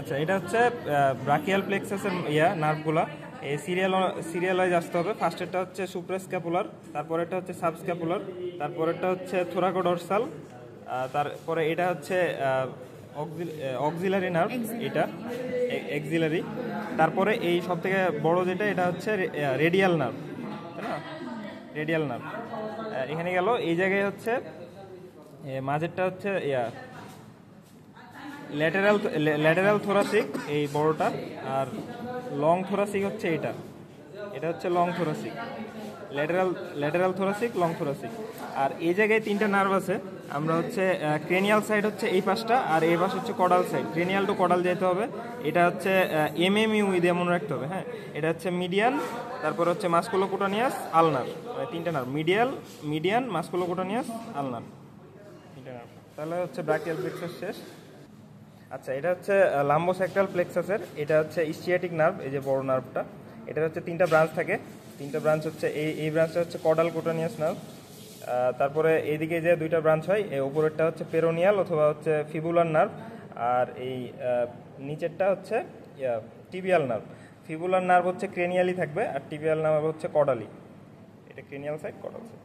আচ্ছা, এটা হচ্ছে ব্রাকিয়াল প্লেক্সাসের নার্ভগুলা। এই সিরিয়াল ওয়াইজ আসতে হবে। ফার্স্টেরটা হচ্ছে সুপ্রাস্ক্যাপুলার, তারপরেরটা হচ্ছে সাবস্ক্যাপুলার, তারপরেরটা হচ্ছে থোরাকোডর্সাল, তারপরে এটা হচ্ছে অক্সিলারি নার্ভ, এটা এক্সিলারি। তারপরে এই সব থেকে বড় যেটা, এটা হচ্ছে রেডিয়াল নার্ভ, তাই না? রেডিয়াল নার্ভ এখানে গেল। এই জায়গায় হচ্ছে মাঝেরটা হচ্ছে ল্যাটেরাল থোরাসিক, এই বড়টা। আর লং থোরাসিক হচ্ছে এটা হচ্ছে long thoracic, lateral thoracic, long thoracic. আর এই জায়গায় তিনটা নার্ভ আছে। আমরা হচ্ছে ক্রেনিয়াল সাইড হচ্ছে এই পাশটা, আর এই পাশ হচ্ছে caudal side. Cranial to caudal যেতে হবে। এটা হচ্ছে এমএমইউ দিয়ে মনে রাখতে হবে, হ্যাঁ। এটা হচ্ছে মিডিয়ান, তারপর হচ্ছে মাস্কুলোকুটানিয়াস, আলনার, মানে তিনটা নার্ভ, মিডিয়ান, মাস্কুলোকুটানিয়াস, আলনার, তিনটা নার্ভ। তাহলে হচ্ছে ব্রাকিয়াল প্লেক্সাস শেষ। আচ্ছা, এটা হচ্ছে লাম্বোস্যাক্রাল প্লেক্সাসের, এটা হচ্ছে ইসচিয়াটিক নার্ভ, এই যে বড় নার্ভটা। এটা হচ্ছে তিনটা ব্রাঞ্চ থাকে। তিনটা ব্রাঞ্চ হচ্ছে এই ব্রাঞ্চটা হচ্ছে কডাল কুটানিয়াস নার্ভ। তারপরে এইদিকে যে দুইটা ব্রাঞ্চ হয়, এই উপরেরটা হচ্ছে পেরোনিয়াল অথবা হচ্ছে ফিবুলার নার্ভ, আর এই নিচেরটা হচ্ছে টিবিয়াল নার্ভ। ফিবুলার নার্ভ হচ্ছে ক্রেনিয়ালি থাকবে, আর টিবিয়াল নার্ভ হচ্ছে কডালি। এটা ক্রেনিয়াল সাইড, কডাল সাইড।